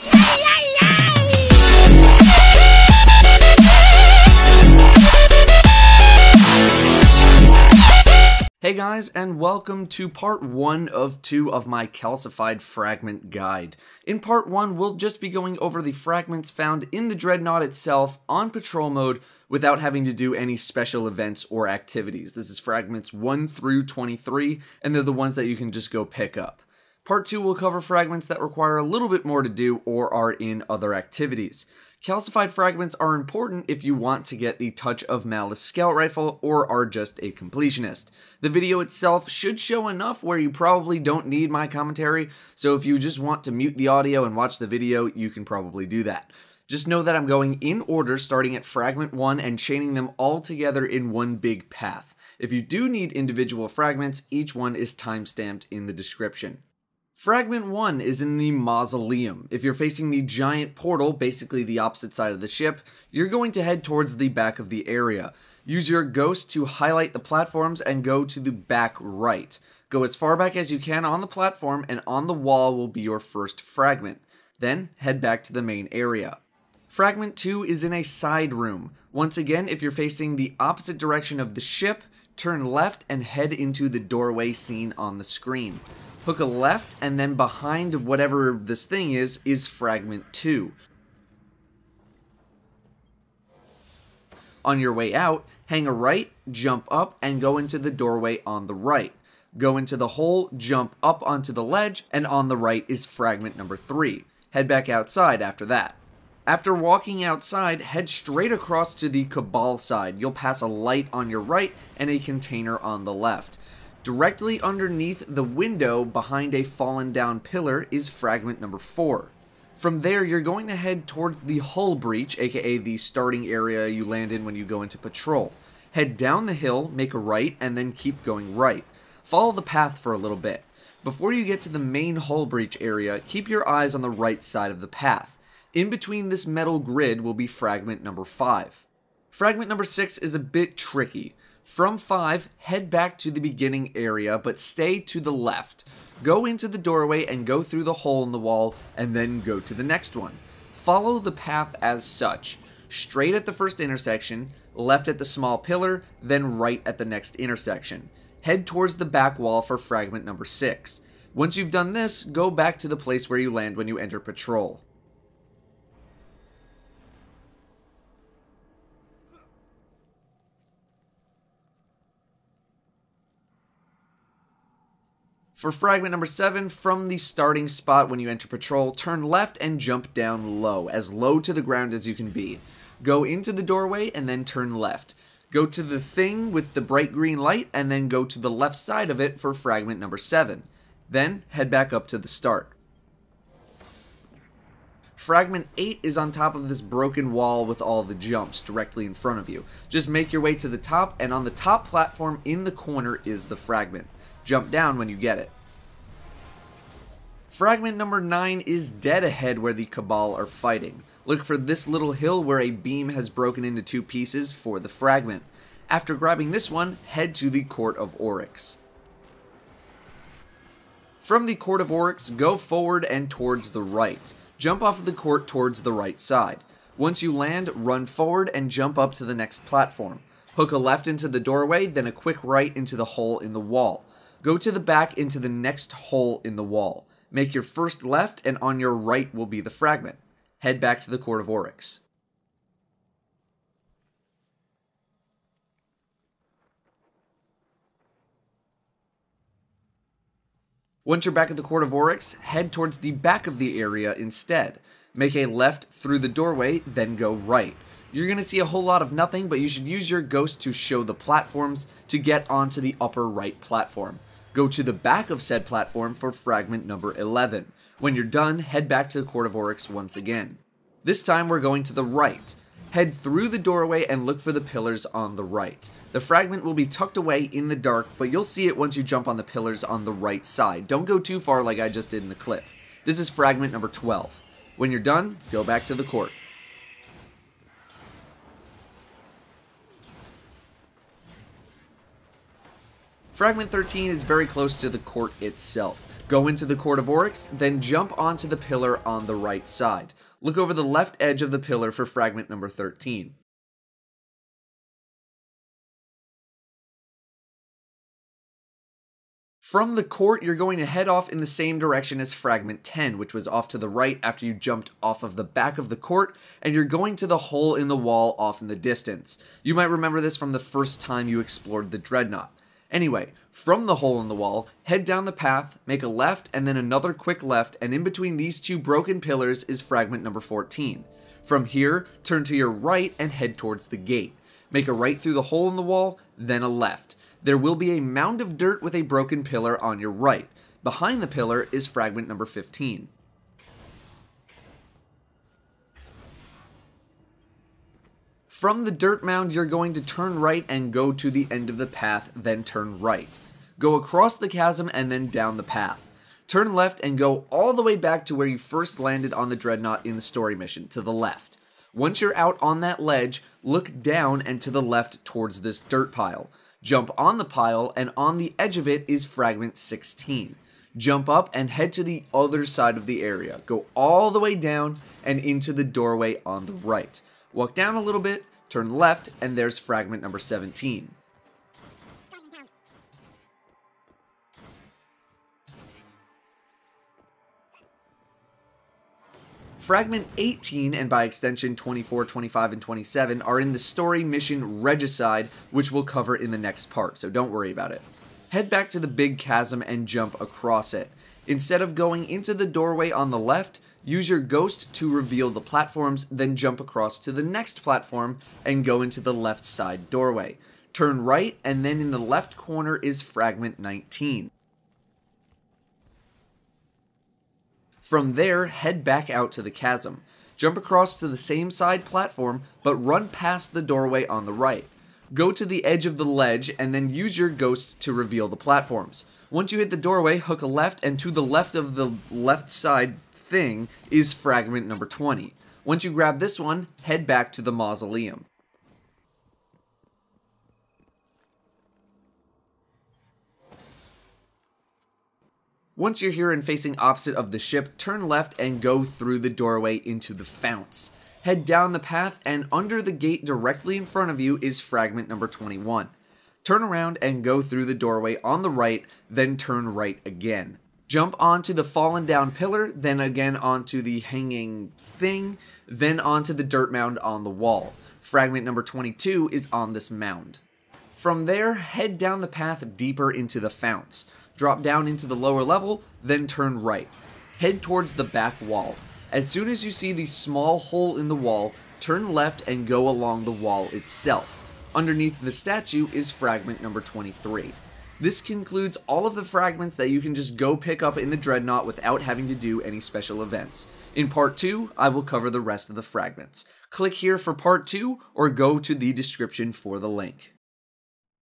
Hey guys, and welcome to part 1 of 2 of my Calcified Fragment Guide. In part 1, we'll just be going over the fragments found in the Dreadnought itself on patrol mode without having to do any special events or activities. This is fragments 1 through 23, and they're the ones that you can just go pick up. Part 2 will cover fragments that require a little bit more to do or are in other activities. Calcified fragments are important if you want to get the Touch of Malice Scout Rifle or are just a completionist. The video itself should show enough where you probably don't need my commentary, so if you just want to mute the audio and watch the video, you can probably do that. Just know that I'm going in order starting at Fragment 1 and chaining them all together in one big path. If you do need individual fragments, each one is timestamped in the description. Fragment 1 is in the Mausoleum. If you're facing the giant portal, basically the opposite side of the ship, you're going to head towards the back of the area. Use your ghost to highlight the platforms and go to the back right. Go as far back as you can on the platform, and on the wall will be your first fragment. Then head back to the main area. Fragment 2 is in a side room. Once again, if you're facing the opposite direction of the ship, turn left and head into the doorway seen on the screen. Hook a left, and then behind whatever this thing is Fragment 2. On your way out, hang a right, jump up, and go into the doorway on the right. Go into the hole, jump up onto the ledge, and on the right is Fragment number 3. Head back outside after that. After walking outside, head straight across to the Cabal side. You'll pass a light on your right and a container on the left. Directly underneath the window behind a fallen down pillar is Fragment number 4. From there, you're going to head towards the hull breach, aka the starting area you land in when you go into patrol. Head down the hill, make a right, and then keep going right. Follow the path for a little bit. Before you get to the main hull breach area, keep your eyes on the right side of the path. In between this metal grid will be Fragment number 5. Fragment number 6 is a bit tricky. From 5, head back to the beginning area, but stay to the left. Go into the doorway and go through the hole in the wall, and then go to the next one. Follow the path as such. Straight at the first intersection, left at the small pillar, then right at the next intersection. Head towards the back wall for Fragment number 6. Once you've done this, go back to the place where you land when you enter patrol. For Fragment number 7, from the starting spot when you enter patrol, turn left and jump down low to the ground as you can be. Go into the doorway and then turn left. Go to the thing with the bright green light and then go to the left side of it for Fragment number 7. Then head back up to the start. Fragment 8 is on top of this broken wall with all the jumps directly in front of you. Just make your way to the top, and on the top platform in the corner is the fragment. Jump down when you get it. Fragment number 9 is dead ahead where the Cabal are fighting. Look for this little hill where a beam has broken into 2 pieces for the fragment. After grabbing this one, head to the Court of Oryx. From the Court of Oryx, go forward and towards the right. Jump off of the court towards the right side. Once you land, run forward and jump up to the next platform. Hook a left into the doorway, then a quick right into the hole in the wall. Go to the back into the next hole in the wall. Make your first left, and on your right will be the fragment. Head back to the Court of Oryx. Once you're back at the Court of Oryx, head towards the back of the area instead. Make a left through the doorway, then go right. You're going to see a whole lot of nothing, but you should use your ghost to show the platforms to get onto the upper right platform. Go to the back of said platform for Fragment number 11. When you're done, head back to the Court of Oryx once again. This time we're going to the right. Head through the doorway and look for the pillars on the right. The fragment will be tucked away in the dark, but you'll see it once you jump on the pillars on the right side. Don't go too far like I just did in the clip. This is Fragment number 12. When you're done, go back to the court. Fragment 13 is very close to the court itself. Go into the Court of Oryx, then jump onto the pillar on the right side. Look over the left edge of the pillar for fragment number 13. From the court, you're going to head off in the same direction as fragment 10, which was off to the right after you jumped off of the back of the court, and you're going to the hole in the wall off in the distance. You might remember this from the first time you explored the Dreadnought. Anyway, from the hole in the wall, head down the path, make a left, and then another quick left, and in between these two broken pillars is fragment number 14. From here, turn to your right and head towards the gate. Make a right through the hole in the wall, then a left. There will be a mound of dirt with a broken pillar on your right. Behind the pillar is fragment number 15. From the dirt mound, you're going to turn right and go to the end of the path, then turn right. Go across the chasm and then down the path. Turn left and go all the way back to where you first landed on the Dreadnought in the story mission, to the left. Once you're out on that ledge, look down and to the left towards this dirt pile. Jump on the pile, and on the edge of it is fragment 16. Jump up and head to the other side of the area. Go all the way down and into the doorway on the right. Walk down a little bit, turn left, and there's fragment number 17. Fragment 18, and by extension 24, 25, and 27, are in the story mission Regicide, which we'll cover in the next part, so don't worry about it. Head back to the big chasm and jump across it. Instead of going into the doorway on the left, use your ghost to reveal the platforms, then jump across to the next platform and go into the left side doorway. Turn right, and then in the left corner is fragment 19. From there, head back out to the chasm. Jump across to the same side platform, but run past the doorway on the right. Go to the edge of the ledge, and then use your ghost to reveal the platforms. Once you hit the doorway, hook a left, and to the left of the left side thing is fragment number 20. Once you grab this one, head back to the mausoleum. Once you're here and facing opposite of the ship, turn left and go through the doorway into the founts. Head down the path, and under the gate directly in front of you is fragment number 21. Turn around and go through the doorway on the right, then turn right again. Jump onto the fallen down pillar, then again onto the hanging thing, then onto the dirt mound on the wall. Fragment number 22 is on this mound. From there, head down the path deeper into the founts. Drop down into the lower level, then turn right. Head towards the back wall. As soon as you see the small hole in the wall, turn left and go along the wall itself. Underneath the statue is fragment number 23. This concludes all of the fragments that you can just go pick up in the Dreadnought without having to do any special events. In part 2, I will cover the rest of the fragments. Click here for part 2, or go to the description for the link.